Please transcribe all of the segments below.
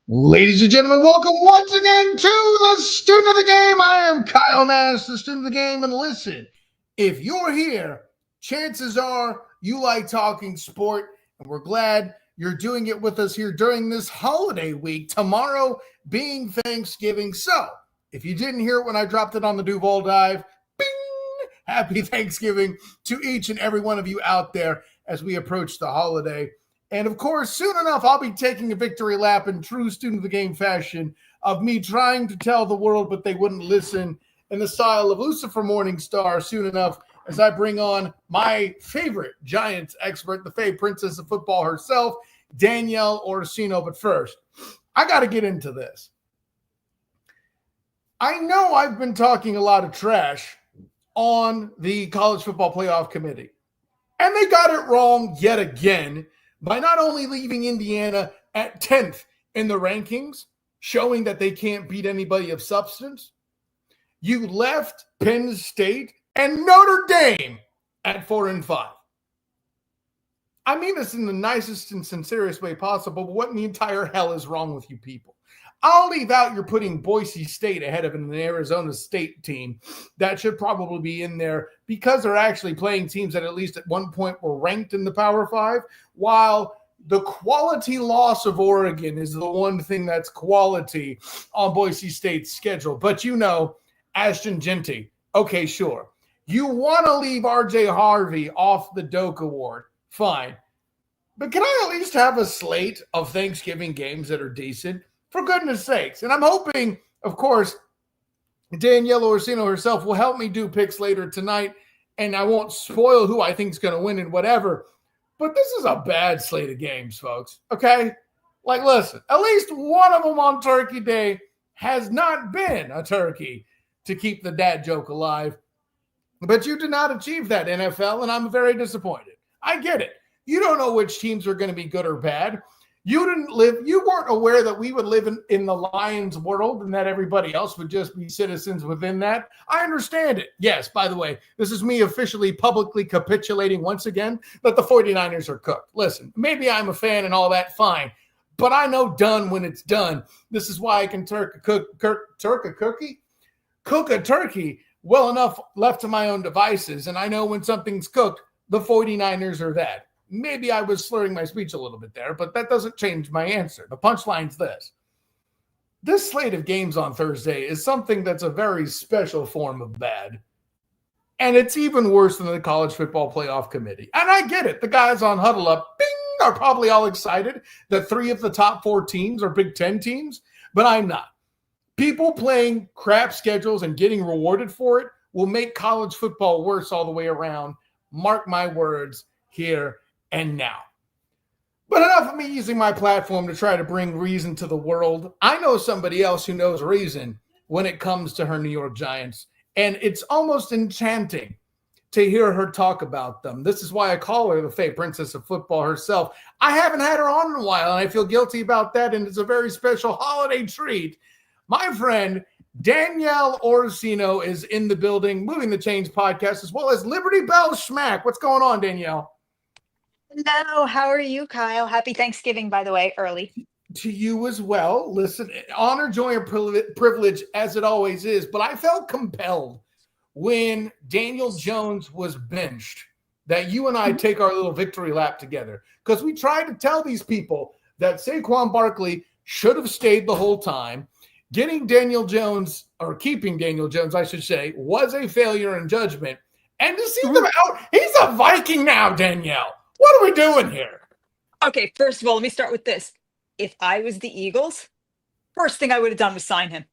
Ladies and gentlemen, welcome once again to the student of the game. I am Kyle Nash, the student of the game. And listen, if you're here, chances are you like talking sport, and we're glad you're doing it with us here during this holiday week. Tomorrow being Thanksgiving. So, if you didn't hear it when I dropped it on the Duval Dive, bing! Happy Thanksgiving to each and every one of you out there as we approach the holiday. And of course, soon enough, I'll be taking a victory lap in true student of the game fashion of me trying to tell the world, but they wouldn't listen in the style of Lucifer Morningstar soon enough as I bring on my favorite Giants expert, the Fae Princess of Football herself, Danielle Orsino. But first, I got to get into this. I know I've been talking a lot of trash on the College Football Playoff Committee, and they got it wrong yet again by not only leaving Indiana at 10th in the rankings, showing that they can't beat anybody of substance, you left Penn State and Notre Dame at 4-5. I mean this in the nicest and sincerest way possible, but what in the entire hell is wrong with you people? I'll leave out you're putting Boise State ahead of an Arizona State team that should probably be in there because they're actually playing teams that at least at one point were ranked in the Power Five, while the quality loss of Oregon is the one thing that's quality on Boise State's schedule. But you know, Ashton Genty, okay, sure. You want to leave RJ Harvey off the Doak Award, fine. But can I at least have a slate of Thanksgiving games that are decent? For goodness sakes. And I'm hoping, of course, Danielle Orsino herself will help me do picks later tonight, and I won't spoil who I think is going to win and whatever. But this is a bad slate of games, folks. Okay? Like, listen, at least one of them on Turkey Day has not been a turkey to keep the dad joke alive. But you did not achieve that, NFL, and I'm very disappointed. I get it. You don't know which teams are going to be good or bad. You weren't aware that we would live in the Lions world and that everybody else would just be citizens within that. I understand it. Yes, by the way, this is me officially publicly capitulating once again that the 49ers are cooked. Listen, maybe I'm a fan and all that, fine. But I know done when it's done. This is why I can cook a turkey well enough left to my own devices. And I know when something's cooked, the 49ers are that. Maybe I was slurring my speech a little bit there, but that doesn't change my answer. The punchline's this. This slate of games on Thursday is something that's a very special form of bad. And it's even worse than the College Football Playoff Committee. And I get it. The guys on Huddle Up, bing, are probably all excited that 3 of the top 4 teams are Big Ten teams, but I'm not. People playing crap schedules and getting rewarded for it will make college football worse all the way around. Mark my words here and now. But enough of me using my platform to try to bring reason to the world. I know somebody else who knows reason when it comes to her New York Giants, and it's almost enchanting to hear her talk about them. This is why I call her the Fae Princess of Football herself. I haven't had her on in a while, and I feel guilty about that, and it's a very special holiday treat. My friend Danielle Orsino is in the building, Moving the Chains podcast, as well as Liberty Bell Schmack. What's going on, Danielle? Hello, how are you, Kyle? Happy Thanksgiving, by the way, early. To you as well. Listen, honor, joy, and privilege as it always is, but I felt compelled when Daniel Jones was benched that you and I take our little victory lap together, because we tried to tell these people that Saquon Barkley should have stayed the whole time. Keeping Daniel Jones, I should say, was a failure in judgment. And to see them out, he's a Viking now, Danielle. What are we doing here? Okay, first of all, let me start with this. If I was the Eagles, first thing I would have done was sign him.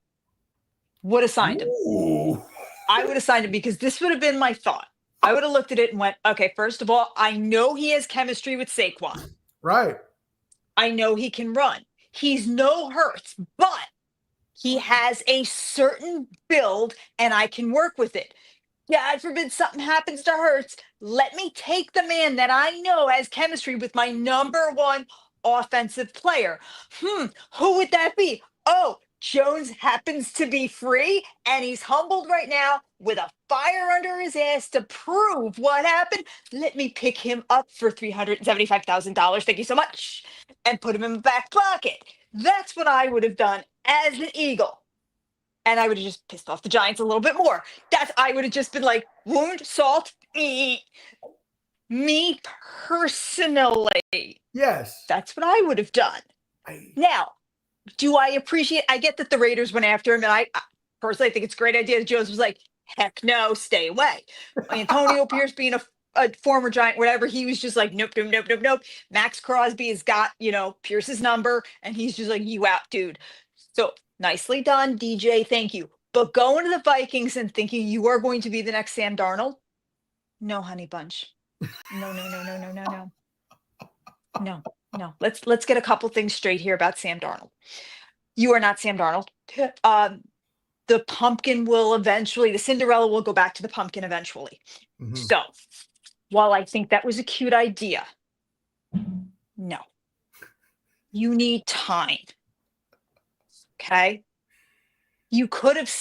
Would have signed him. Ooh. I would have signed him because this would have been my thought. I would have looked at it and went, okay, first of all, I know he has chemistry with Saquon. Right. I know he can run. He's no Hurts, but he has a certain build and I can work with it. God forbid something happens to Hurts. Let me take the man that I know has chemistry with my number one offensive player. Who would that be? Oh, Jones happens to be free, and he's humbled right now with a fire under his ass to prove what happened. Let me pick him up for $375,000. Thank you so much. And put him in the back pocket. That's what I would have done as an Eagle. And I would have just pissed off the Giants a little bit more. I would have just been like, wound, salt, me personally. Yes. That's what I would have done. Now, do I appreciate? I get that the Raiders went after him, and I personally think it's a great idea that Jones was like, heck no, stay away. Antonio Pierce being a former Giant, whatever, he was just like, nope, nope, nope, nope, nope. Max Crosby has got, Pierce's number, and he's just like, you out, dude. So nicely done, DJ. Thank you. But going to the Vikings and thinking you are going to be the next Sam Darnold? No, honey bunch. No, no, no, no, no, no, no. No. Let's get a couple things straight here about Sam Darnold. You are not Sam Darnold. The pumpkin will eventually, the Cinderella will go back to the pumpkin eventually. Mm-hmm. So while I think that was a cute idea, no. You need time. Okay? You could have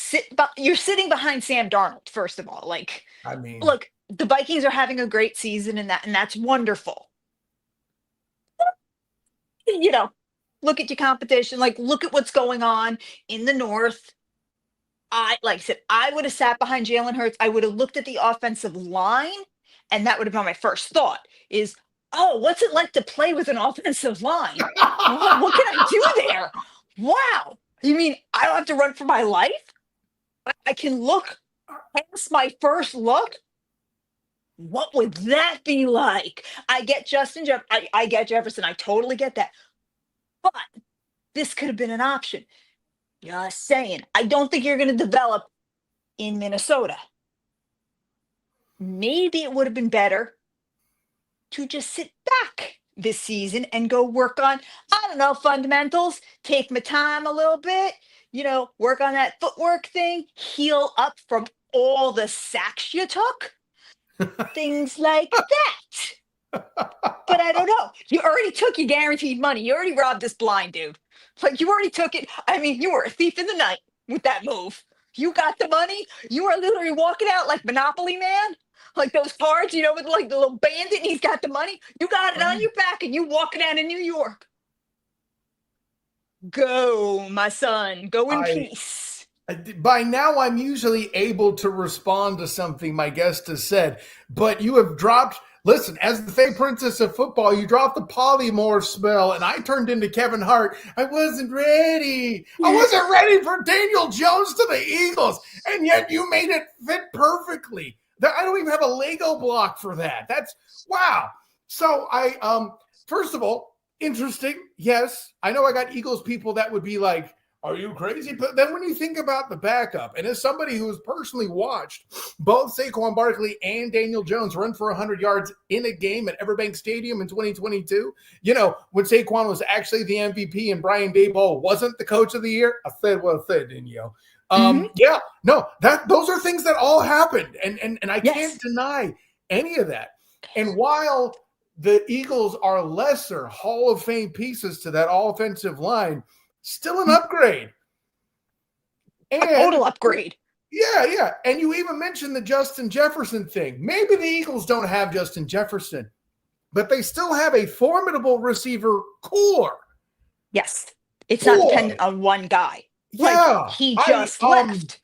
you're sitting behind Sam Darnold, first of all. Look, the Vikings are having a great season and that's wonderful. Look at your competition. Look at what's going on in the North. Like I said, I would have sat behind Jalen Hurts. I would have looked at the offensive line, and that would have been my first thought is, oh, what's it like to play with an offensive line? What can I do there? Wow. You mean I don't have to run for my life? I can look past my first look? What would that be like? I get I get Jefferson. I totally get that. But this could have been an option. Just saying. I don't think you're going to develop in Minnesota. Maybe it would have been better to just sit back this season and go work on, I don't know, fundamentals, take my time a little bit, work on that footwork thing, heal up from all the sacks you took, things like that. But I don't know. You already took your guaranteed money. You already robbed this blind dude. You already took it. I mean, you were a thief in the night with that move. You got the money. You were literally walking out like Monopoly Man. Like those cards, with the little bandit and he's got the money. You got it on your back and you walking out of New York. Go, my son. Go in peace. By now, I'm usually able to respond to something my guest has said, but you have dropped. Listen, as the fake princess of football, you dropped the polymorph spell, and I turned into Kevin Hart. I wasn't ready. I wasn't ready for Daniel Jones to the Eagles, and yet you made it fit perfectly. I don't even have a Lego block for that. That's wow. So first of all, interesting. Yes, I know I got Eagles people that would be like, are you crazy? But then when you think about the backup, and as somebody who has personally watched both Saquon Barkley and Daniel Jones run for 100 yards in a game at Everbank Stadium in 2022, when Saquon was actually the MVP and Brian Daboll wasn't the coach of the year, I said, well said, Danielle. Yeah, no, those are things that all happened, and I can't deny any of that. And while the Eagles are lesser Hall of Fame pieces to that offensive line, still an upgrade. And, a total upgrade. Yeah. And you even mentioned the Justin Jefferson thing. Maybe the Eagles don't have Justin Jefferson, but they still have a formidable receiver core. Yes. It's not dependent on one guy. Yeah. He just left.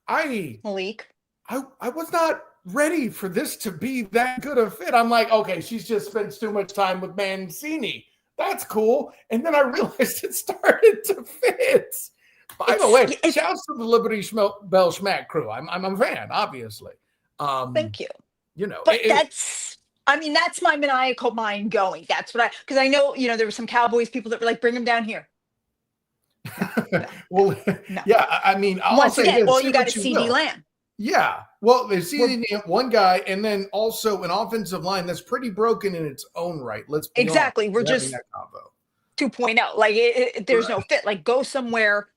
Malik. I was not ready for this to be that good a fit. I'm like, okay, she's just spent too much time with Mancini. That's cool. And then I realized it started to fit. By the way, shouts to the Liberty Bell Schmack crew. I'm a fan, obviously. Thank you. But that's my maniacal mind going. That's what because I know, there were some Cowboys people that were like, bring him down here. No. Well, no. Yeah, I mean, once again, you got a CD Lamb. Yeah. Well, they see one guy, and then also an offensive line that's pretty broken in its own right. Let's be exactly. honest. We're just 2.0. There's no fit. Go somewhere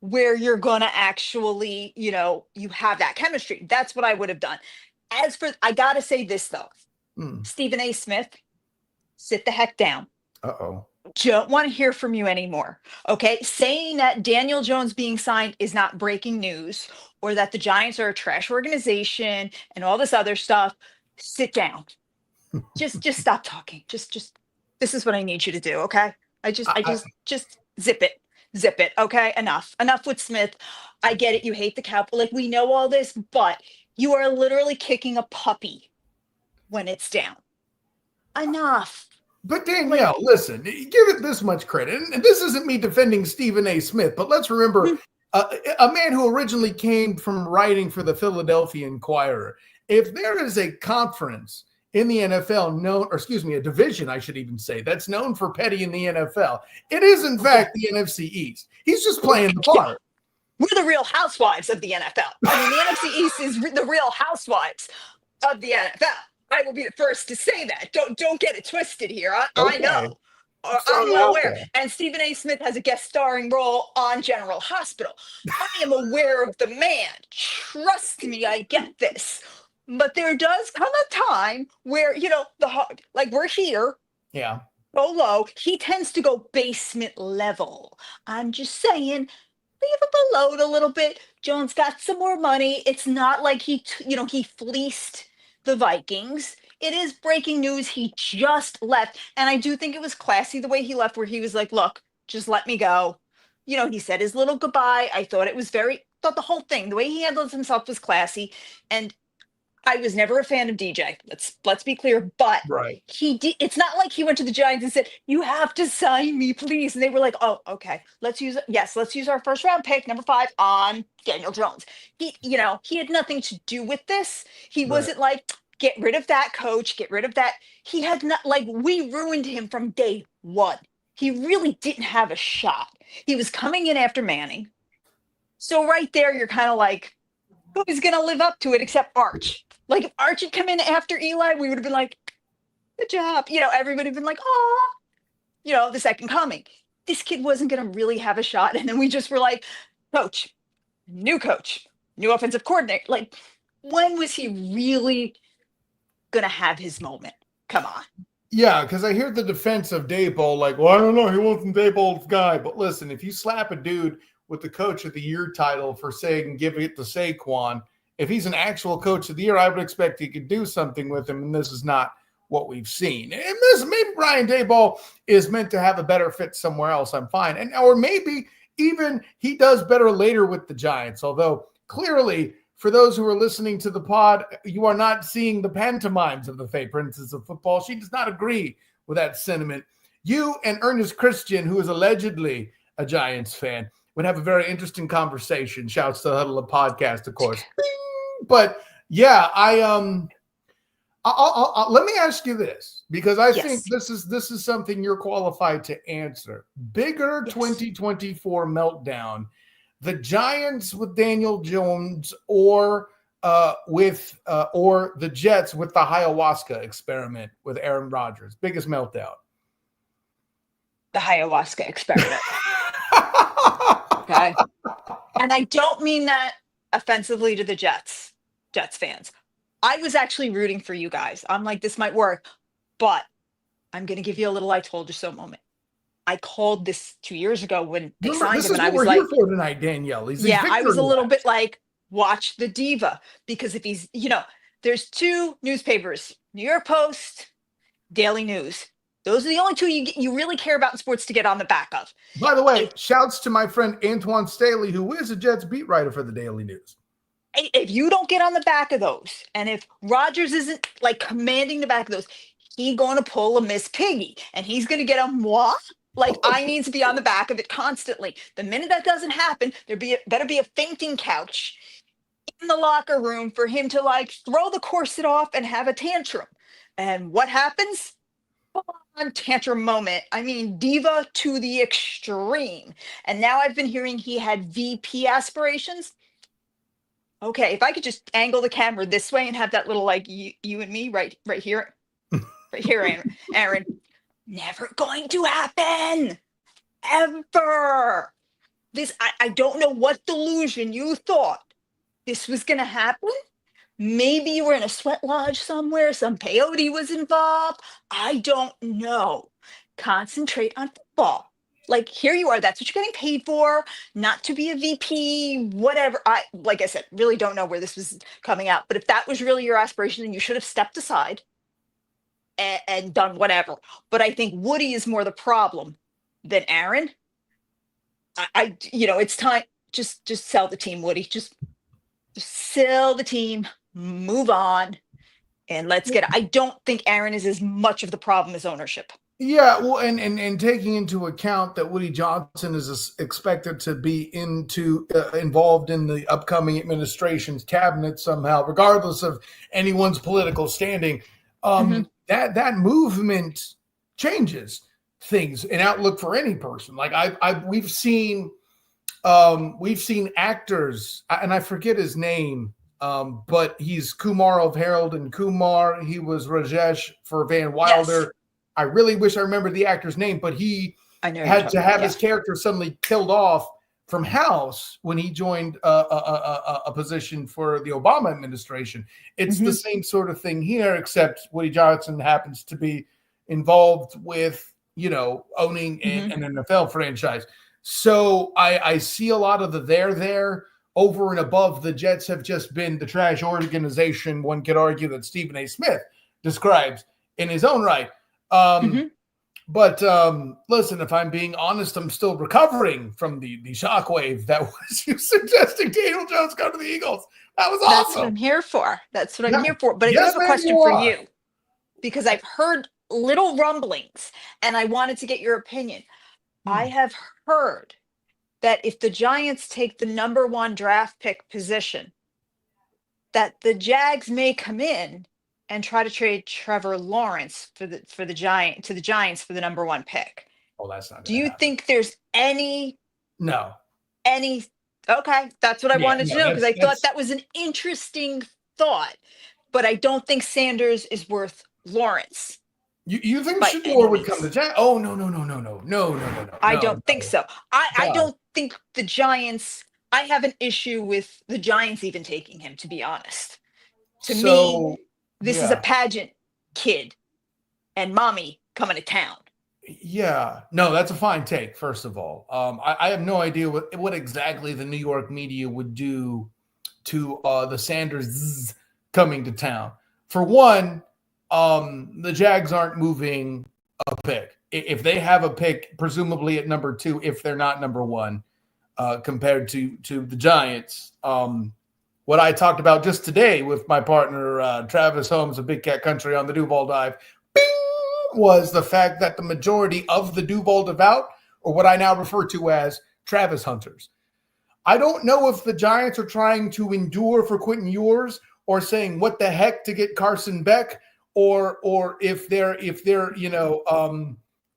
where you're gonna actually, you have that chemistry. That's what I would have done. As for, I gotta say this though, Stephen A. Smith, sit the heck down. Uh-oh. Don't want to hear from you anymore. Okay. Saying that Daniel Jones being signed is not breaking news, or that the Giants are a trash organization and all this other stuff. Sit down. Just stop talking. Just this is what I need you to do. Okay. Just zip it. Zip it. Okay. Enough with Smith. I get it. You hate the Cowboys. Like, we know all this, but you are literally kicking a puppy when it's down. Enough. But Danielle, Like, listen, give it this much credit. And this isn't me defending Stephen A. Smith, but let's remember a man who originally came from writing for the Philadelphia Inquirer. If there is a conference in the NFL known, or excuse me, a division, I should even say, that's known for petty in the NFL, it is in fact the NFC East. He's just playing the part. We're the Real Housewives of the NFL. I mean, the NFC East is the Real Housewives of the NFL. I will be the first to say that. Don't get it twisted here. I know. I'm well aware. And Stephen A. Smith has a guest starring role on General Hospital. I am aware of the man. Trust me, I get this. But there does come a time where, like, we're here. Yeah. Go low. He tends to go basement level. I'm just saying, leave him alone a little bit. Jones got some more money. It's not like he fleeced the Vikings. It is breaking news. He just left. And I do think it was classy the way he left, where he was like, look, just let me go. He said his little goodbye. I thought thought the whole thing, the way he handled himself was classy. And I was never a fan of DJ. Let's be clear. But right. He did. It's not like he went to the Giants and said, you have to sign me, please. And they were like, oh, okay. Let's use our first round pick, number 5, on Daniel Jones. He had nothing to do with this. He wasn't like, get rid of that coach, get rid of that. He had not, like, we ruined him from day one. He really didn't have a shot. He was coming in after Manning. So right there, you're kind of like, who's going to live up to it except Arch? Like, if Arch had come in after Eli, we would have been like, good job. Everybody would have been like, oh, the second coming. This kid wasn't going to really have a shot. And then we just were like, coach, new offensive coordinator. Like, when was he really going to have his moment? Come on. Yeah, because I hear the defense of Daboll, like, well, I don't know, he wasn't Daboll's guy. But listen, if you slap a dude with the Coach of the Year title for saying give it to Saquon, if he's an actual Coach of the Year, I would expect he could do something with him, and this is not what we've seen. And maybe Brian Daboll is meant to have a better fit somewhere else. I'm fine. Or maybe even he does better later with the Giants, although clearly, for those who are listening to the pod, you are not seeing the pantomimes of the Fey Princess of Football. She does not agree with that sentiment. You and Ernest Christian, who is allegedly a Giants fan, would have a very interesting conversation. Shouts to the Huddle Up podcast, of course. But yeah, I'll let me ask you this, because I think this is something you're qualified to answer. Bigger 2024 meltdown: the Giants with Daniel Jones, or the Jets with the ayahuasca experiment with Aaron Rodgers? Biggest meltdown. The ayahuasca experiment. Okay. And I don't mean that offensively to the Jets fans. I was actually rooting for you guys. I'm like, this might work, but I'm going to give you a little I told you so moment. I called this 2 years ago when they signed him, and I was like, here for tonight, Danielle. I was a little bit like, watch the diva, because if he's, there's 2 newspapers, New York Post, Daily News. Those are the only 2 you really care about in sports to get on the back of. By the way, shouts to my friend Antoine Staley, who is a Jets beat writer for the Daily News. If you don't get on the back of those, and if Rodgers isn't like commanding the back of those, he's going to pull a Miss Piggy, and he's going to get a moi. Like, I need to be on the back of it constantly. The minute that doesn't happen, better be a fainting couch in the locker room for him to, like, throw the corset off and have a tantrum. And what happens? On tantrum moment. I mean, diva to the extreme. And now I've been hearing he had VP aspirations. Okay, if I could just angle the camera this way and have that little, like, you and me right here. Right here, Aaron. Never going to happen. Ever. I don't know what delusion you thought this was going to happen. Maybe you were in a sweat lodge somewhere. Some peyote was involved. I don't know. Concentrate on football. Like, here you are. That's what you're getting paid for. Not to be a VP, whatever. Like I said, really don't know where this was coming out. But if that was really your aspiration, then you should have stepped aside and done whatever. But I think Woody is more the problem then Aaron, it's time. Just sell the team, Woody. Just sell the team, move on, and let's get. I don't think Aaron is as much of the problem as ownership. Yeah, well, and taking into account that Woody Johnson is expected to be involved in the upcoming administration's cabinet somehow, regardless of anyone's political standing, Mhm. that movement changes things and outlook for any person. Like we've seen actors, and I forget his name, but he's Kumar of Harold and Kumar. He was Rajesh for Van Wilder. Yes, I really wish I remembered the actor's name, but he I know you're had to talking have about. his character suddenly killed off from House when he joined a position for the Obama administration. It's the same sort of thing here, except Woody Johnson happens to be involved with, owning an NFL franchise. So I see a lot of the there over and above. The Jets have just been the trash organization, one could argue, that Stephen A. Smith describes in his own right. But listen, if I'm being honest, I'm still recovering from the shockwave that was you suggesting Daniel Jones go to the Eagles. That was awesome. That's what I'm here for. But I do Yes, have a ma'am, question you for are. you, because I've heard little rumblings and I wanted to get your opinion. I have heard that if the Giants take the number 1 draft pick position, that the Jags may come in and try to trade Trevor Lawrence to the Giants for the number 1 pick. Oh, that's not Do going to you happen. think there's any No. okay, that's what I wanted to know, because I thought that's- that was an interesting thought, but I don't think Sanders is worth Lawrence. You think By Shador any would come to means. Jack? Oh, no. I don't think so. I God. don't think the Giants. I have an issue with the Giants even taking him, to be honest. To me, this is a pageant kid and mommy coming to town. Yeah, no, that's a fine take. First of all, I have no idea what exactly the New York media would do to the Sanders coming to town. For one, the Jags aren't moving a pick. If they have a pick, presumably at number 2, if they're not number 1, compared to the Giants. What I talked about just today with my partner Travis Holmes of Big Cat Country on the Duval Dive, bing, was the fact that the majority of the Duval devout, or what I now refer to as Travis hunters. I don't know if the Giants are trying to endure for Quentin Ewers or saying what the heck to get Carson Beck, or if they're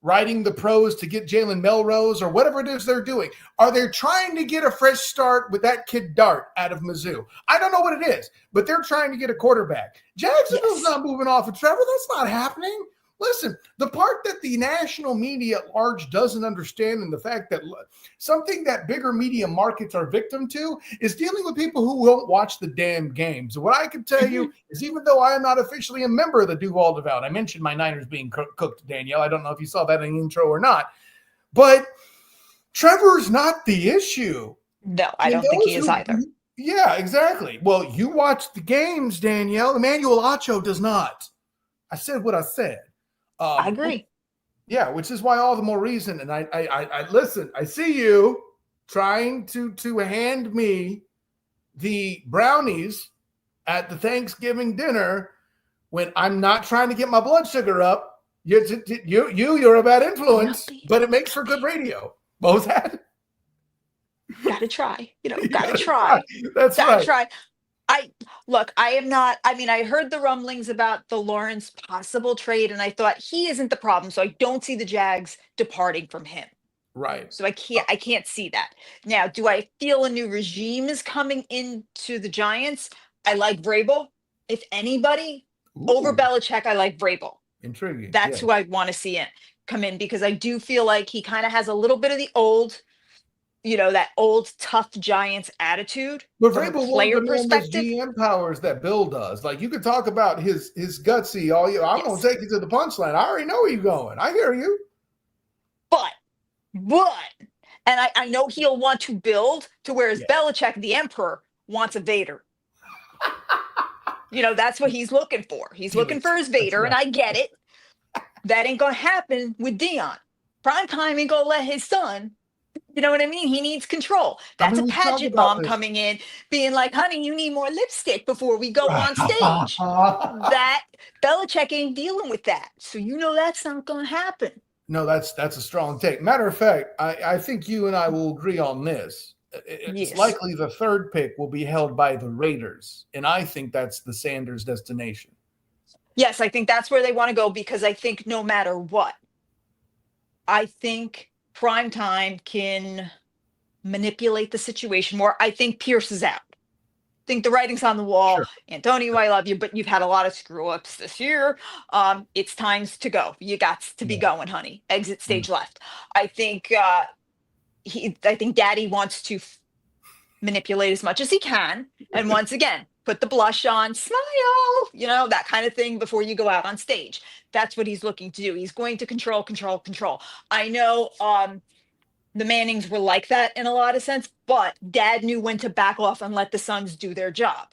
writing the pros to get Jalen Melrose, or whatever it is they're doing. Are they trying to get a fresh start with that kid Dart out of Mizzou? I don't know what it is, but they're trying to get a quarterback. Jacksonville's not moving off of Trevor. That's not happening. Listen, the part that the national media at large doesn't understand, and the fact that something that bigger media markets are victim to, is dealing with people who won't watch the damn games. What I can tell you is, even though I am not officially a member of the Duval Devout, I mentioned my Niners being cooked, Danielle. I don't know if you saw that in the intro or not, but Trevor's not the issue. No, I don't think he is either. Yeah, exactly. Well, you watch the games, Danielle. Emmanuel Acho does not. I said what I said. I agree. Yeah, which is why all the more reason. And I listen. I see you trying to hand me the brownies at the Thanksgiving dinner when I'm not trying to get my blood sugar up. You're a bad influence, but it makes for good radio. What was that? Gotta try. Gotta try. That's right. Try. I am not. I mean, I heard the rumblings about the Lawrence possible trade, and I thought he isn't the problem. So I don't see the Jags departing from him. Right. So I can't see that. Now, do I feel a new regime is coming into the Giants? I like Vrabel. If anybody over Belichick, I like Vrabel. Intriguing. That's who I want to see come in, because I do feel like he kind of has a little bit of the old, that old tough Giants attitude. But From Vrabel a player won't demand those perspective, GM powers that Bill does. Like, you can talk about his gutsy all you. I'm gonna take you to the punchline. I already know where you're going. I hear you. but, and I know he'll want to build to whereas Belichick, the emperor, wants a Vader. That's what he's looking for. He's looking for his Vader, and I get it. That ain't gonna happen with Dion. Primetime ain't gonna let his son. You know what I mean? He needs control. I That's mean, a we've talked pageant about mom this. coming in, being like, honey, you need more lipstick before we go on stage. That Belichick ain't dealing with that. So you know that's not gonna happen. No, that's a strong take. Matter of fact, I think you and I will agree on this. It's Yes. likely the third pick will be held by the Raiders, and I think that's the Sanders destination. Yes, I think that's where they want to go because I think no matter what, I think primetime can manipulate the situation more. I think Pierce is out. I think the writing's on the wall. Sure. Antonio, I love you, but you've had a lot of screw ups this year. It's times to go. You got to be Yeah. going, honey. Exit Yeah. stage left. I think I think Daddy wants to manipulate as much as he can, and once again, put the blush on, smile, that kind of thing before you go out on stage. That's what he's looking to do. He's going to control, control, control. I know the Mannings were like that in a lot of sense, but Dad knew when to back off and let the sons do their job.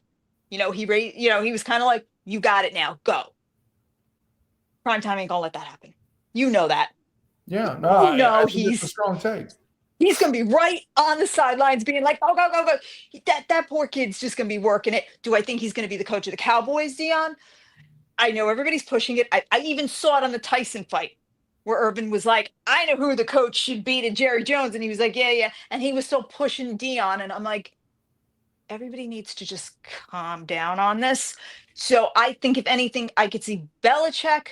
He was kind of like, you got it now, go. Primetime ain't gonna let that happen. You know that. Yeah, no, No, I think it's a strong take. he's gonna be right on the sidelines, being like, "Oh, go, go, go!" That poor kid's just gonna be working it. Do I think he's gonna be the coach of the Cowboys, Dion? I know everybody's pushing it. I even saw it on the Tyson fight where Urban was like, I know who the coach should be to Jerry Jones. And he was like, yeah, yeah. And he was still pushing Dion. And I'm like, everybody needs to just calm down on this. So I think, if anything, I could see Belichick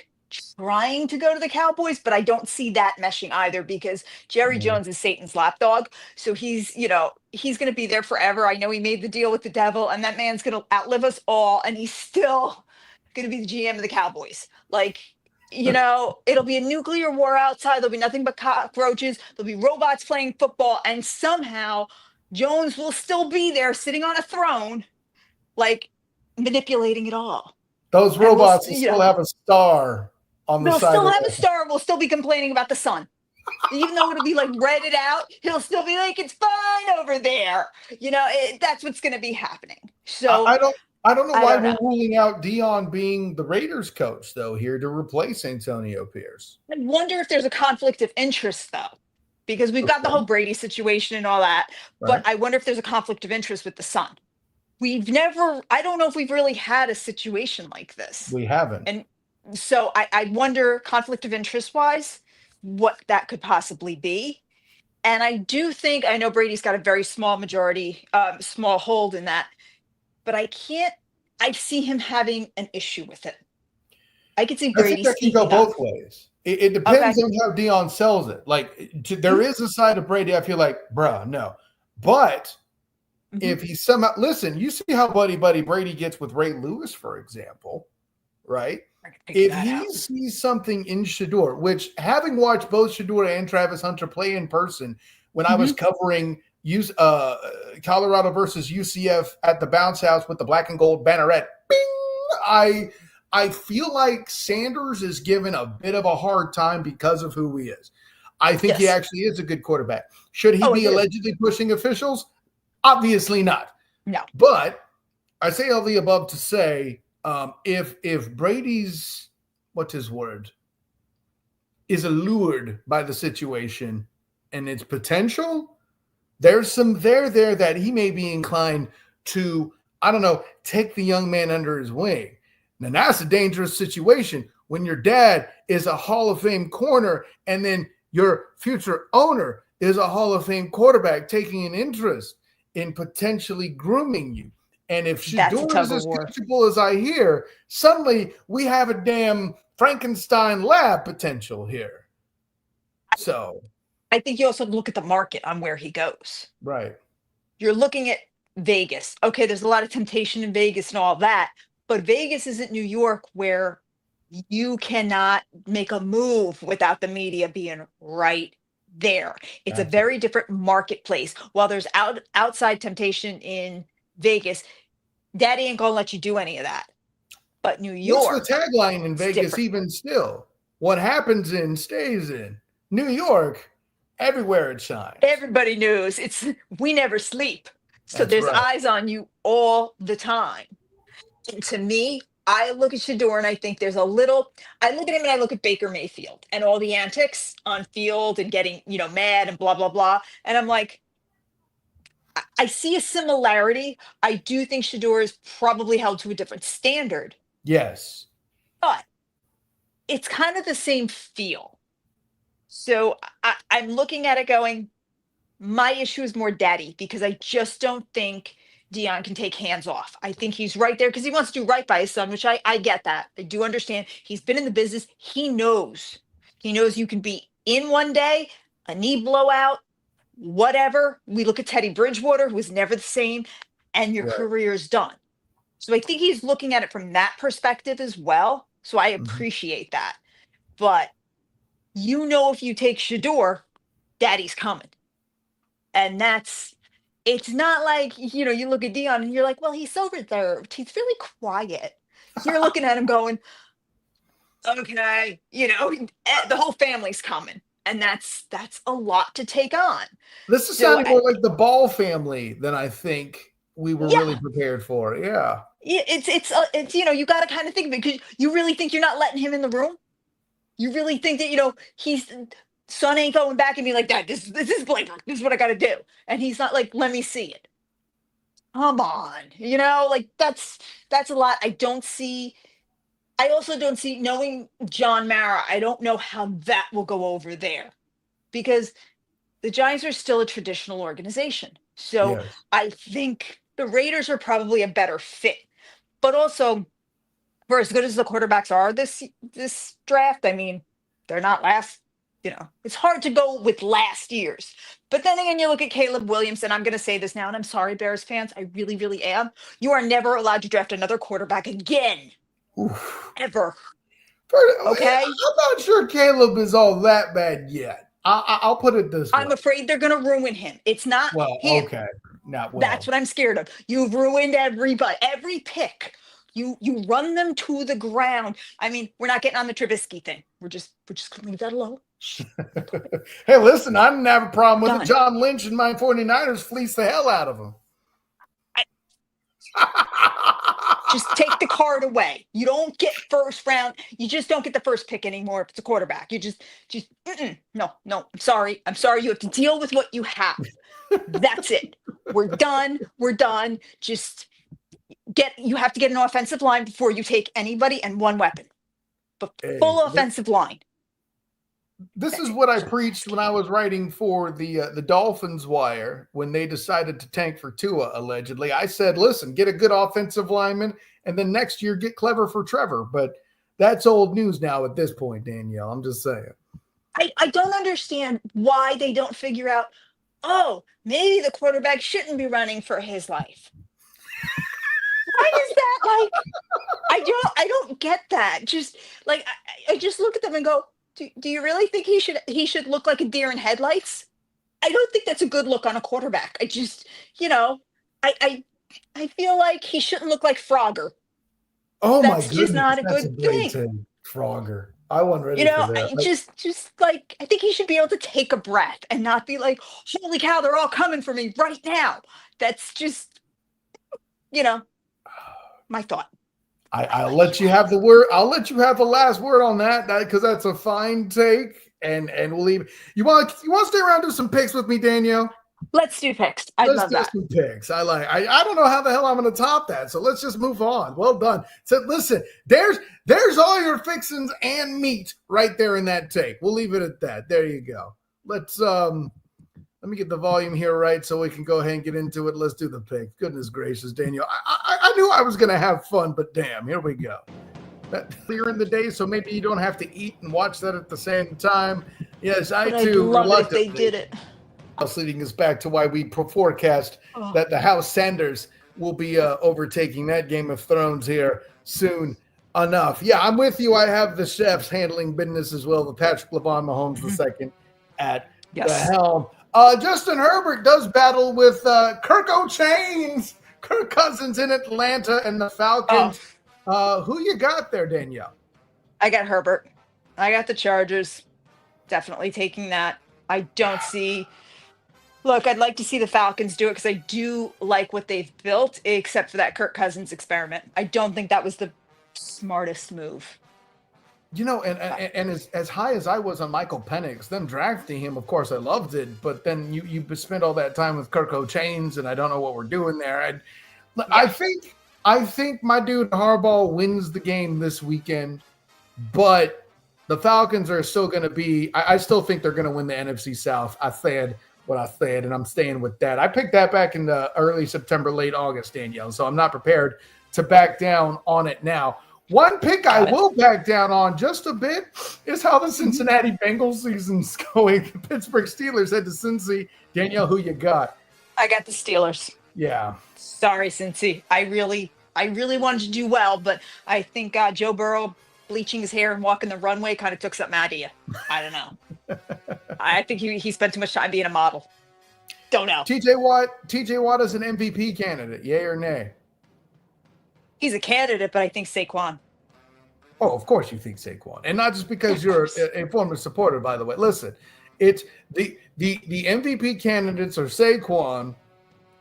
trying to go to the Cowboys, but I don't see that meshing either because Jerry Yeah. Jones is Satan's lapdog. So he's going to be there forever. I know he made the deal with the devil, and that man's going to outlive us all. And he's still going to be the GM of the Cowboys. Like, it'll be a nuclear war outside. There'll be nothing but cockroaches. There'll be robots playing football. And somehow Jones will still be there sitting on a throne, like manipulating it all. Those And robots will still have a star on the they'll side still of have a them. star. We'll still be complaining about the sun. Even though it'll be like redded out, he'll still be like, it's fine over there. That's what's going to be happening. So I don't know I why don't we're know. ruling out Dion being the Raiders coach, though, here to replace Antonio Pierce. I wonder if there's a conflict of interest, though, because we've got the Okay. whole Brady situation and all that. But Right. I wonder if there's a conflict of interest with the son. I don't know if we've really had a situation like this. We haven't. And so I wonder, conflict of interest wise, what that could possibly be. And I do think, I know Brady's got a very small majority, small hold in that, but I see him having an issue with it. I could see I think Brady that can go speaking up. both ways. It Okay. depends on how Dion sells it. Like, there is a side of Brady I feel like, bruh, no. But if he somehow, listen, you see how buddy Brady gets with Ray Lewis, for example, right? If he sees something in Shador, which, having watched both Shador and Travis Hunter play in person when I was covering Colorado versus UCF at the bounce house with the black and gold banneret, bing, I feel like Sanders is given a bit of a hard time because of who he is. I think he actually is a good quarterback. Should he be allegedly pushing officials? Obviously not. No. But I say all the above to say, if Brady's, what's his word, is allured by the situation and its potential, there's some there that he may be inclined to, I don't know, take the young man under his wing. Now, that's a dangerous situation when your dad is a Hall of Fame corner and then your future owner is a Hall of Fame quarterback taking an interest in potentially grooming you. And if Shador is as coachable as I hear, suddenly we have a damn Frankenstein lab potential here. So I think you also look at the market on where he goes. Right. You're looking at Vegas. Okay, there's a lot of temptation in Vegas and all that, but Vegas isn't New York where you cannot make a move without the media being right there. It's a very different marketplace. While there's outside temptation in Vegas, Daddy ain't gonna let you do any of that. But New York, what's the tagline in Vegas different. Even still? What happens in stays in. New York, everywhere it shines. Everybody knows we never sleep. So there's eyes on you all the time. And to me, I look at Shador and I think there's a little. I look at him and I look at Baker Mayfield and all the antics on field and getting mad and blah blah blah. And I'm like, I see a similarity. I do think Shador is probably held to a different standard, Yes. but it's kind of the same feel. So I'm looking at it going, my issue is more daddy because I just don't think Dion can take hands off. I think he's right there because he wants to do right by his son, which I get that. I do understand. He's been in the business. He knows. He knows you can be in one day, a knee blowout, whatever. We look at Teddy Bridgewater, who was never the same, and your Right. career is done. So I think he's looking at it from that perspective as well. So I Mhm. appreciate that. But if you take Shador, daddy's coming. And it's not like, you look at Dion and you're like, well, he's so reserved. He's really quiet. You're looking at him going, okay, the whole family's coming. And that's a lot to take on. This is So, sounding more like the Ball family than I think we were really yeah, prepared for. Yeah. it's you got to kind of think of it because you really think you're not letting him in the room. You really think that, he's son ain't going back and be like, Dad, this is Blaber. This is what I got to do. And he's not like, let me see it. Come on, like that's a lot. I also don't see, knowing John Mara, I don't know how that will go over there because the Giants are still a traditional organization. So Yes. I think the Raiders are probably a better fit. But also, for as good as the quarterbacks are this draft, I mean, they're not last. It's hard to go with last year's. But then again, you look at Caleb Williams, and I'm going to say this now, and I'm sorry, Bears fans, I really, really am. You are never allowed to draft another quarterback again, Oof. ever. Okay. I'm not sure Caleb is all that bad yet. I'll put it this way. I'm afraid they're going to ruin him. It's not him. Okay. Not well. That's what I'm scared of. You've ruined everybody, every pick. You run them to the ground. I mean, we're not getting on the Trubisky thing. We're just gonna leave that alone. Hey, listen, I didn't have a problem with Done. it. John Lynch and my 49ers fleeced the hell out of him. Just take the card away. You don't get first round. You just don't get the first pick anymore if it's a quarterback. You just no. I'm sorry. You have to deal with what you have. That's it. We're done. Just you have to get an offensive line before you take anybody and one weapon. But full offensive line. This is what I preached when I was writing for the Dolphins Wire when they decided to tank for Tua, allegedly. I said, listen, get a good offensive lineman, and then next year get clever for Trevor. But that's old news now at this point, Danielle. I'm just saying. I don't understand why they don't figure out, maybe the quarterback shouldn't be running for his life. Why is that like? I don't get that. Just like I just look at them and go, do you really think he should look like a deer in headlights? I don't think that's a good look on a quarterback. I just, I feel like he shouldn't look like Frogger. Oh that's my goodness, just not a that's good great thing. Frogger. I wasn't ready for that. Just like I think he should be able to take a breath and not be like, holy cow, they're all coming for me right now. That's just, my thought. I'll let you have the word. I'll let you have the last word on that because that's a fine take, and we'll leave. You want to stay around and do some picks with me, Danielle? Let's do picks. I love that. Let's do some picks. I don't know how the hell I'm going to top that, so let's just move on. Well done. So listen, there's all your fixings and meat right there in that take. We'll leave it at that. There you go. Let me get the volume here right so we can go ahead and get into it. Let's do the pick. Goodness gracious, Daniel. I knew I was going to have fun, but damn, here we go. That's clear in the day, so maybe you don't have to eat and watch that at the same time. Yes, I'd love it if they did it. Leading us back to why we forecast that the House Sanders will be overtaking that Game of Thrones here soon enough. Yeah, I'm with you. I have the chefs handling business as well. The Patrick LeVon Mahomes the second at the helm. Justin Herbert does battle with Kirk Cousins in Atlanta and the Falcons. Who you got there, Danielle? I got Herbert. I got the Chargers. Definitely taking that. I don't see. Look, I'd like to see the Falcons do it because I do like what they've built, except for that Kirk Cousins experiment. I don't think that was the Smartest move. And as high as I was on Michael Penix, them drafting him, of course, I loved it. But then you spent all that time with Kirk O'Chains, and I don't know what we're doing there. I think my dude Harbaugh wins the game this weekend, but the Falcons are still going to be. I still think they're going to win the NFC South. I said what I said, and I'm staying with that. I picked that back in the early September, late August, Danielle. So I'm not prepared to back down on it now. One pick I will back down on just a bit is how the Cincinnati Bengals season's going. The Pittsburgh Steelers head to Cincy. Danielle, who you got? I got the Steelers. Yeah. Sorry, Cincy. I really wanted to do well, but I think Joe Burrow bleaching his hair and walking the runway kind of took something out of you. I don't know. I think he spent too much time being a model. Don't know. TJ Watt is an MVP candidate, yay or nay? He's a candidate, but I think Saquon. Oh, of course you think Saquon. And not just because you're a former supporter, by the way. Listen, it's the MVP candidates are Saquon,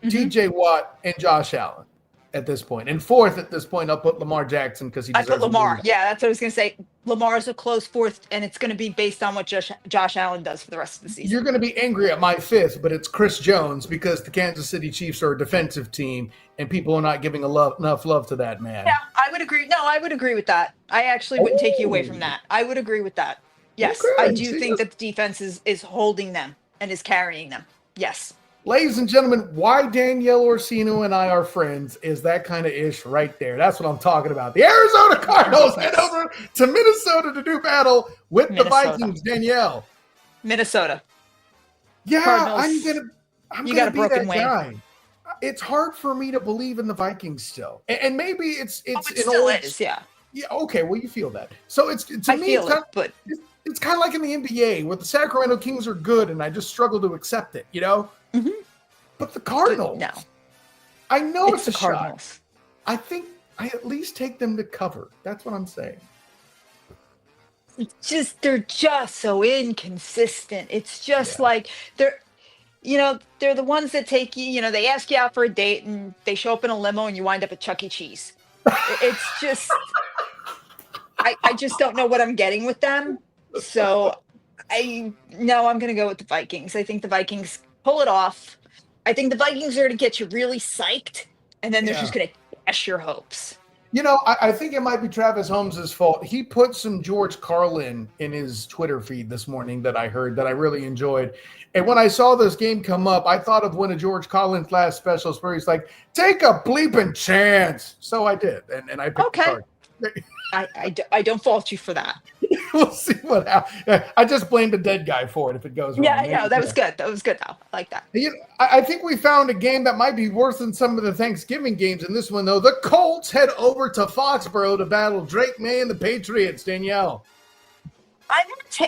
TJ Watt, and Josh Allen at this point. And fourth at this point, I'll put Lamar Jackson because he deserves I put Lamar. Yeah, that's what I was going to say. Lamar's a close fourth, and it's going to be based on what Josh Allen does for the rest of the season. You're going to be angry at my fifth, but it's Chris Jones because the Kansas City Chiefs are a defensive team, and people are not giving enough love to that man. Yeah, I would agree. No, I would agree with that. I actually wouldn't take you away from that. I would agree with that. Yes, okay. I do think that the defense is holding them and is carrying them. Yes. Ladies and gentlemen, why Danielle Orsino and I are friends is that kind of ish right there. That's what I'm talking about. The Arizona Cardinals head over to Minnesota to do battle with the Vikings. Danielle. Minnesota. Yeah, Cardinals. I'm gonna be that guy. It's hard for me to believe in the Vikings still, and maybe it's it still is. Yeah. Yeah. Okay. Well, you feel that. So it's but it's kind of like in the NBA where the Sacramento Kings are good, and I just struggle to accept it. You know. Mm-hmm. But the Cardinals, no. I know it's a Cardinals. Shot. I think I at least take them to cover. That's what I'm saying. They're just so inconsistent. It's just like they're the ones that take you, they ask you out for a date and they show up in a limo and you wind up at Chuck E. Cheese. It's just, I just don't know what I'm getting with them. So I'm going to go with the Vikings. I think the Vikings pull it off. I think the Vikings are to get you really psyched, and then they're just going to dash your hopes. I think it might be Travis Holmes' fault. He put some George Carlin in his Twitter feed this morning that I heard that I really enjoyed. And when I saw this game come up, I thought of one of George Carlin's last specials where he's like, take a bleeping chance. So I did, and I picked the Cardinals. I don't fault you for that. We'll see what happens. I just blamed a dead guy for it if it goes wrong. Yeah, that was good. That was good, though. I like that. I think we found a game that might be worse than some of the Thanksgiving games in this one, though. The Colts head over to Foxborough to battle Drake May and the Patriots. Danielle.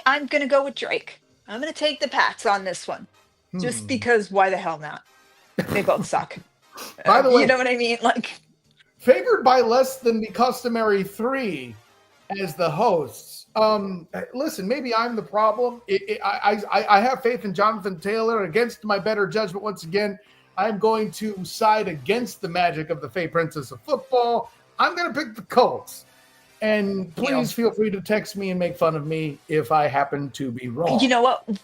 I'm going to go with Drake. I'm going to take the Pats on this one. Just because why the hell not? They both suck. By the way, you know what I mean? Like, favored by less than the customary 3 as the hosts. Listen, maybe I'm the problem. I have faith in Jonathan Taylor. Against my better judgment, once again, I'm going to side against the magic of the Fey Princess of Football. I'm going to pick the Colts. And please feel free to text me and make fun of me if I happen to be wrong. You know what?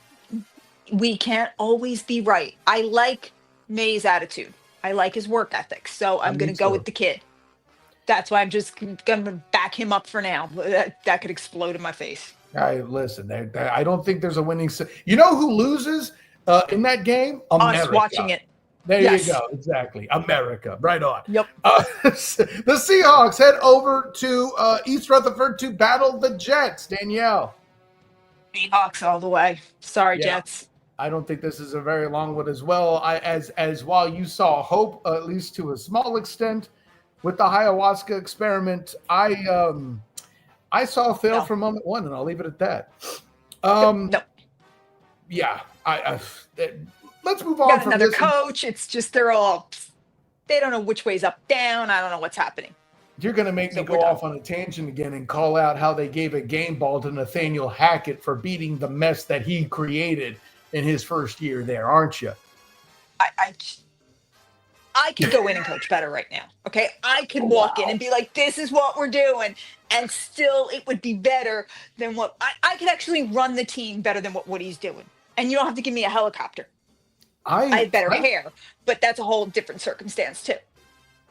We can't always be right. I like May's attitude. I like his work ethic. So I'm going to go with the kid. That's why I'm just going to back him up for now. That could explode in my face. Listen, I don't think there's a winning. You know who loses in that game? America. Us watching it. There you go. Exactly. America. Right on. Yep. The Seahawks head over to East Rutherford to battle the Jets. Danielle. Seahawks all the way. Sorry, Jets. I don't think this is a very long one as well. As while you saw hope, at least to a small extent, with the ayahuasca experiment, I saw fail from moment one, and I'll leave it at that. No. Yeah. Let's move on. Got another coach. It's just they don't know which way's up, down. I don't know what's happening. You're going to make me go off on a tangent again and call out how they gave a game ball to Nathaniel Hackett for beating the mess that he created in his first year there, aren't you? I could go in and coach better right now. Okay. I could walk in and be like, this is what we're doing. And still it would be better than what I could actually run the team better than what Woody's doing. And you don't have to give me a helicopter. I have better hair, but that's a whole different circumstance too.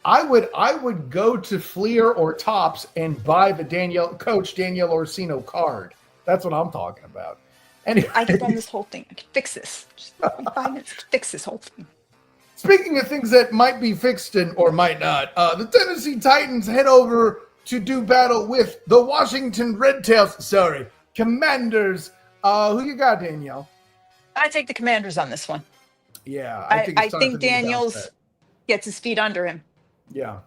I would go to Fleer or Tops and buy the Danielle Orsino card. That's what I'm talking about. Anyway, I could run this whole thing. I could fix this. Just 5 minutes to fix this whole thing. Speaking of things that might be fixed or might not, the Tennessee Titans head over to do battle with the Washington Commanders. Who you got, Danielle? I take the Commanders on this one. Yeah, I think Daniels gets his feet under him. Yeah,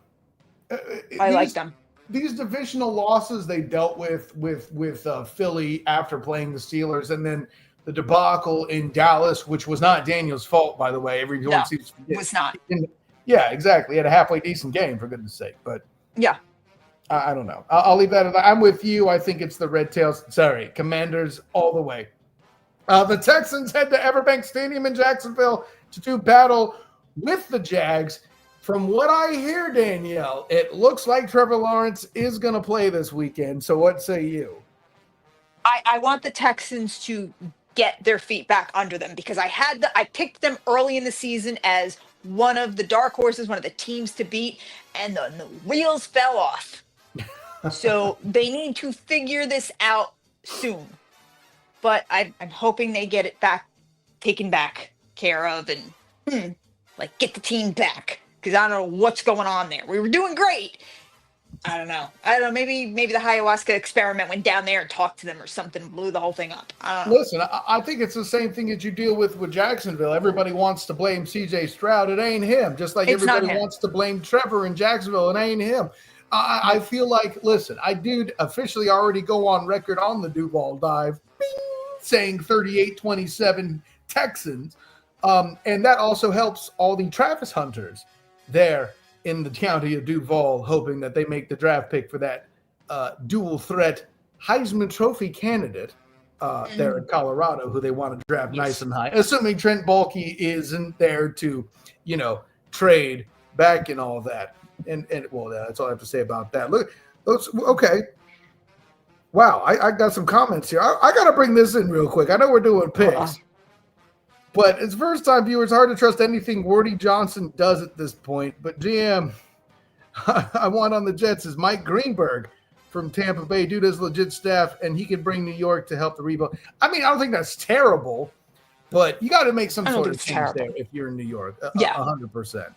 I like them. These divisional losses they dealt with Philly after playing the Steelers, and then the debacle in Dallas, which was not Daniel's fault, by the way. Everyone seems to forget. It was not. Yeah, exactly. He had a halfway decent game, for goodness sake. But yeah, I don't know. I'll leave that. I'm with you. I think it's the Commanders all the way. The Texans head to Everbank Stadium in Jacksonville to do battle with the Jags. From what I hear, Danielle, it looks like Trevor Lawrence is going to play this weekend. So what say you? I want the Texans to get their feet back under them because I picked them early in the season as one of the dark horses, one of the teams to beat, and the wheels fell off. So they need to figure this out soon. But I'm hoping they get it taken back care of and get the team back. Because I don't know what's going on there. We were doing great. I don't know. Maybe the ayahuasca experiment went down there and talked to them or something, blew the whole thing up. I don't know. Listen, I think it's the same thing that you deal with Jacksonville. Everybody wants to blame C.J. Stroud. It ain't him. Just like everybody wants to blame Trevor in Jacksonville. It ain't him. I feel like, listen, I did officially already go on record on the Duval dive, saying 38-27 Texans. And that also helps all the Travis Hunters there in the county of Duval, hoping that they make the draft pick for that dual threat Heisman Trophy candidate there in Colorado, who they want to draft nice and high, assuming Trent Baalke isn't there to, trade back and all that. And well, that's all I have to say about that. Look, okay. Wow, I got some comments here. I got to bring this in real quick. I know we're doing picks. But it's first-time viewers, hard to trust anything Woody Johnson does at this point. But GM, I want on the Jets is Mike Greenberg from Tampa Bay. Dude has legit staff, and he can bring New York to help the rebuild. I mean, I don't think that's terrible, but you got to make some sort of change there if you're in New York. 100%.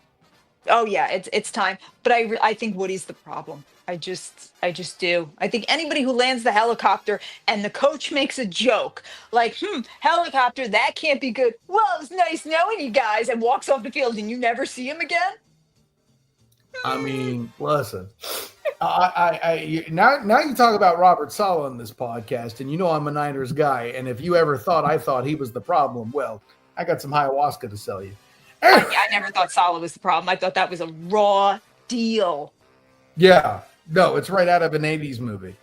Oh yeah, it's time. But I think Woody's the problem. I just do. I think anybody who lands the helicopter and the coach makes a joke like, helicopter, that can't be good. Well, it's nice knowing you guys, and walks off the field and you never see him again. I mean, listen, now you talk about Robert Saleh on this podcast, and I'm a Niners guy. And if you ever thought he was the problem, well, I got some ayahuasca to sell you. I never thought Saleh was the problem. I thought that was a raw deal. Yeah. No, it's right out of an 80s movie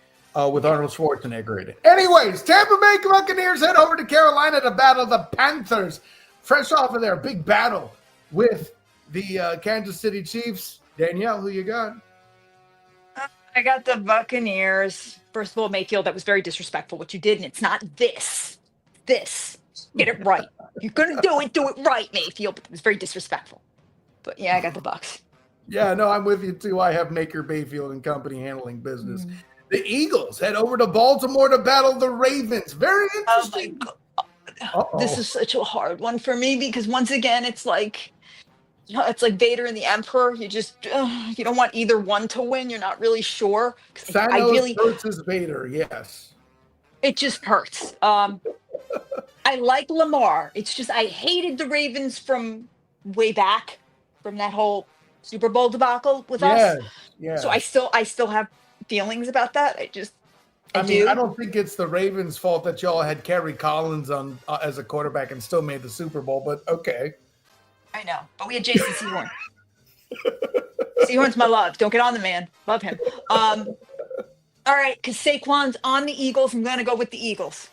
with Arnold Schwarzenegger in it. Anyways, Tampa Bay Buccaneers head over to Carolina to battle the Panthers. Fresh off of their big battle with the Kansas City Chiefs. Danielle, who you got? I got the Buccaneers. First of all, Mayfield, that was very disrespectful what you did, and it's not this. Get it right. You're going to do it right, Mayfield. But it was very disrespectful. But yeah, I got the Bucs. Yeah, no, I'm with you too. I have Maker Bayfield and company handling business. The Eagles head over to Baltimore to battle the Ravens. Very interesting. Oh my God. This is such a hard one for me because once again, it's like Vader and the Emperor. You just you don't want either one to win. You're not really sure. Thanos versus Vader. Yes. It just hurts. I like Lamar. It's just I hated the Ravens from way back from that whole Super Bowl debacle with us. Yeah. So I still have feelings about that. I mean, I don't think it's the Ravens' fault that y'all had Kerry Collins on as a quarterback and still made the Super Bowl, but okay. I know, but we had Jason Sehorn. Sehorn's my love. Don't get on the man. Love him. All right, because Saquon's on the Eagles. I'm going to go with the Eagles.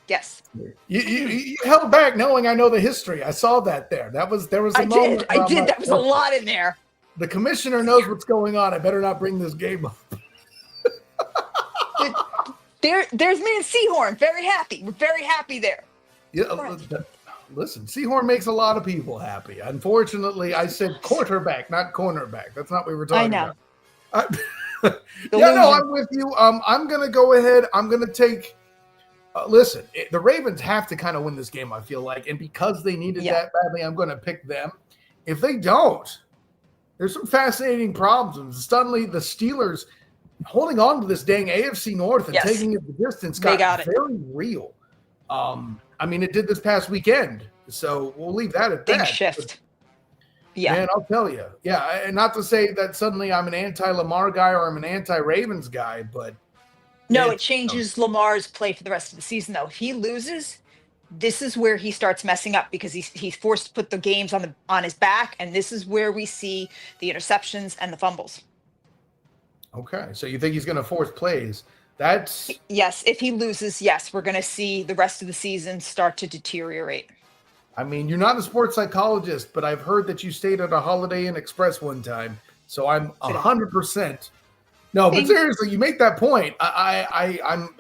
Yes. You held back knowing I know the history. I saw that there. There was a moment. I did. That was a lot in there. The commissioner knows what's going on. I better not bring this game up. There's me and Seahorn. Very happy. We're very happy there. Yeah, listen, Seahorn makes a lot of people happy. Unfortunately, I said quarterback, not cornerback. That's not what we were talking about. I'm with you. I'm going to go ahead. I'm going to take listen, the Ravens have to kind of win this game, I feel like. And because they needed that badly, I'm going to pick them. If they don't, there's some fascinating problems. Suddenly, the Steelers holding on to this dang AFC North and taking it the distance got very real. I mean, it did this past weekend. So we'll leave that at that. Big shift. But, man, I'll tell you. Yeah, and not to say that suddenly I'm an anti-Lamar guy or I'm an anti-Ravens guy, but no, it changes Lamar's play for the rest of the season, though. If he loses, this is where he starts messing up because he's forced to put the games on his back, and this is where we see the interceptions and the fumbles. Okay, so you think he's going to force plays? Yes. If he loses, yes, we're going to see the rest of the season start to deteriorate. I mean, you're not a sports psychologist, but I've heard that you stayed at a Holiday Inn Express one time, so I'm 100%. No, but seriously, you make that point. I'm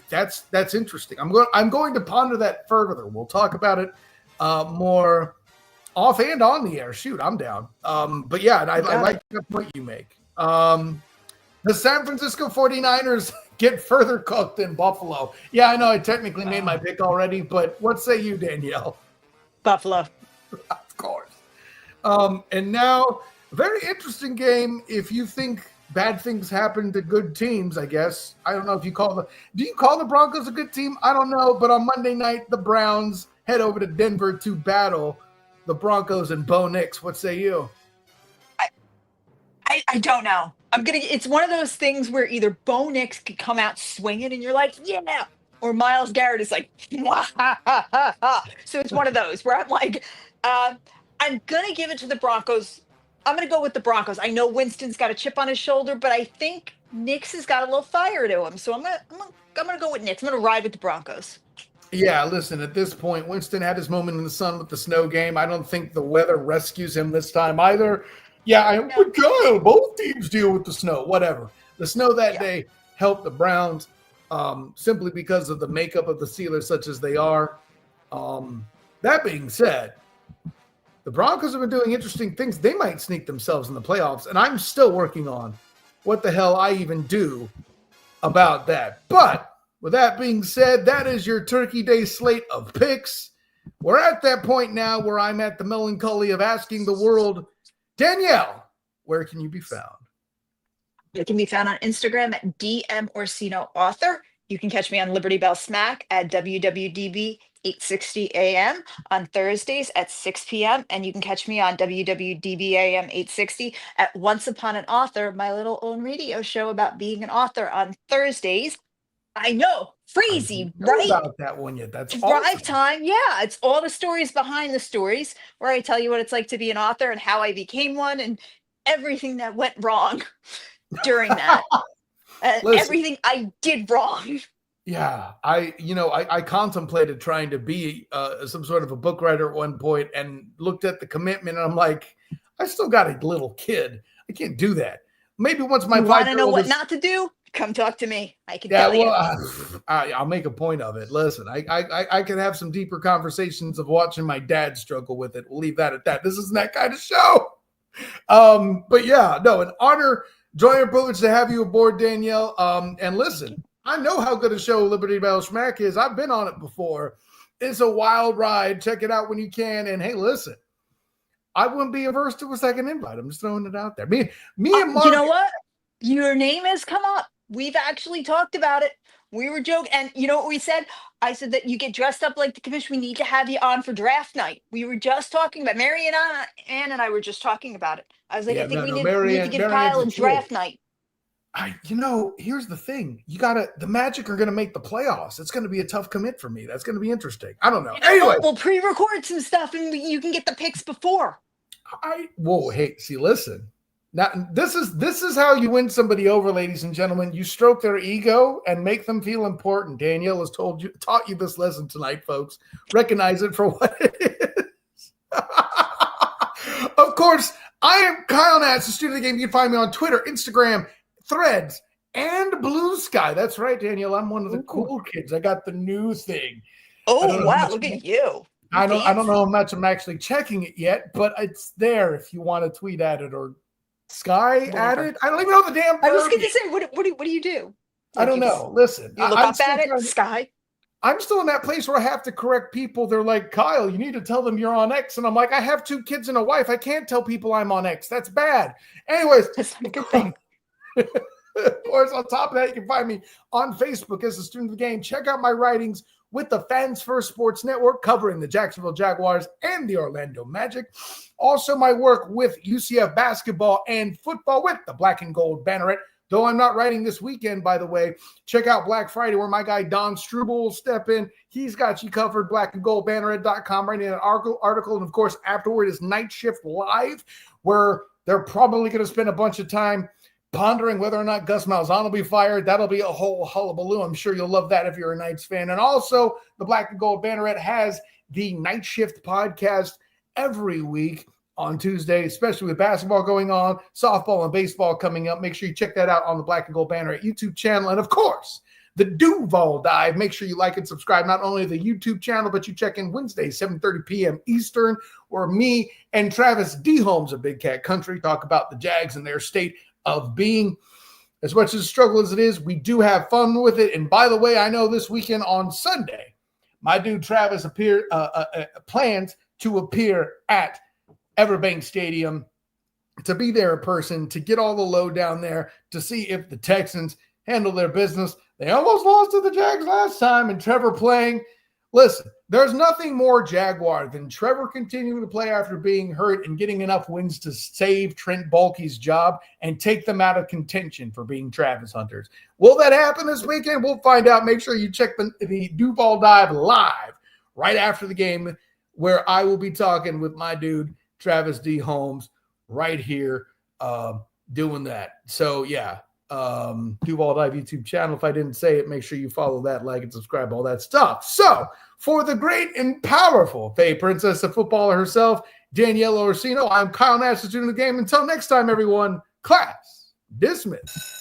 that's interesting. I'm going to ponder that further. We'll talk about it more off and on the air. Shoot, I'm down. But yeah, and I like the point you make. The San Francisco 49ers get further cooked than Buffalo. Yeah, I know I technically made my pick already, but what say you, Danielle? Buffalo. Of course. And now, a very interesting game if you think bad things happen to good teams, I guess. I don't know if do you call the Broncos a good team? I don't know, but on Monday night, the Browns head over to Denver to battle the Broncos and Bo Nix. What say you? I don't know. It's one of those things where either Bo Nix could come out swinging and you're like, yeah, or Myles Garrett is like, wah, ha, ha, ha, ha. So it's one of those where I'm like, I'm going to give it to the Broncos. I'm going to go with the Broncos. I know Winston's got a chip on his shoulder, but I think Nix has got a little fire to him. So I'm going to go with Nix. I'm going to ride with the Broncos. Yeah, listen, at this point, Winston had his moment in the sun with the snow game. I don't think the weather rescues him this time either. Yeah, both teams deal with the snow, whatever. The snow that day helped the Browns simply because of the makeup of the Steelers such as they are. That being said, the Broncos have been doing interesting things. They might sneak themselves in the playoffs, and I'm still working on what the hell I even do about that. But with that being said, that is your Turkey Day slate of picks. We're at that point now where I'm at the melancholy of asking the world, Danielle, where can you be found? You can be found on Instagram at DM Orsino Author. You can catch me on Liberty Bell Smack at WWDB 860 AM on Thursdays at 6 p.m. And you can catch me on WWDB AM 860 at Once Upon an Author, my little own radio show about being an author on Thursdays. I know, crazy, right? About that one yet? That's drive awesome. Time. Yeah, it's all the stories behind the stories where I tell you what it's like to be an author and how I became one and everything that went wrong during that. Everything I did wrong. Yeah, I contemplated trying to be some sort of a book writer at one point and looked at the commitment and I'm like, I still got a little kid. I can't do that. Maybe once my 5-year-old want to know what not to do? Come talk to me. I can tell you. I'll make a point of it. Listen, I can have some deeper conversations of watching my dad struggle with it. We'll leave that at that. This isn't that kind of show. But yeah, no, an honor, joy, and privilege to have you aboard, Danielle. And listen, I know how good a show Liberty Bell Schmack is. I've been on it before. It's a wild ride. Check it out when you can. And hey, listen, I wouldn't be averse to a second invite. I'm just throwing it out there. Me and Mark. You know what? Your name has come up. We've actually talked about it. We were joking. And you know what we said? I said that you get dressed up like the commission. We need to have you on for draft night. We were just talking about Mary and Ann and I were just talking about it. I was like, I think we need to give Kyle a draft night. Here's the thing. The Magic are going to make the playoffs. It's going to be a tough commit for me. That's going to be interesting. I don't know. Anyway. We'll pre-record some stuff and you can get the picks before. Hey, see, listen. Now, this is how you win somebody over, ladies and gentlemen. You stroke their ego and make them feel important. Danielle has taught you this lesson tonight, folks. Recognize it for what it is. Of course, I am Kyle Nats, the student of the game. You can find me on Twitter, Instagram, Threads, and Blue Sky. That's right, Danielle. I'm one of the cool kids. I got the new thing. Oh, wow. Look at you. I don't know how much I'm actually checking it yet, but it's there if you want to tweet at it or Sky at it. I don't even know the damn verb. I was going to say, what do you do? I don't know. Listen, you look up at it, Sky. I'm still in that place where I have to correct people. They're like, Kyle, you need to tell them you're on X. And I'm like, I have 2 kids and a wife. I can't tell people I'm on X. That's bad. Anyways. That's not a good thing. Of course, on top of that, you can find me on Facebook as a student of the game. Check out my writings with the Fans First Sports Network covering the Jacksonville Jaguars and the Orlando Magic. Also, my work with UCF basketball and football with the Black and Gold Banneret. Though I'm not writing this weekend, by the way, check out Black Friday where my guy Don Struble will step in. He's got you covered, blackandgoldbanneret.com, writing an article. And, of course, afterward is Night Shift Live, where they're probably going to spend a bunch of time pondering whether or not Gus Malzahn will be fired. That'll be a whole hullabaloo. I'm sure you'll love that if you're a Knights fan. And also, the Black and Gold Banneret has the Night Shift podcast every week on Tuesday, especially with basketball going on, softball and baseball coming up. Make sure you check that out on the Black and Gold Banneret YouTube channel. And, of course, the Duval Dive. Make sure you like and subscribe, not only the YouTube channel, but you check in Wednesday, 7:30 p.m. Eastern, where me and Travis D. Holmes of Big Cat Country talk about the Jags and their state of being. As much as a struggle as it is, we do have fun with it. And by the way, I know this weekend on Sunday, my dude Travis plans to appear at Everbank Stadium, to be there in person, to get all the load down there, to see if the Texans handle their business. They almost lost to the Jags last time, and Trevor playing. Listen, there's nothing more Jaguar than Trevor continuing to play after being hurt and getting enough wins to save Trent Baalke's job and take them out of contention for being Travis Hunters. Will that happen this weekend? We'll find out. Make sure you check the Duval Dive live right after the game, where I will be talking with my dude, Travis D. Holmes, right here doing that. So, yeah. Duval Dive YouTube channel. If I didn't say it, make sure you follow that, like and subscribe, all that stuff. So, for the great and powerful Faye Princess, the footballer herself, Danielle Orsino, I'm Kyle Nash, the student of the game. Until next time, everyone, class dismissed.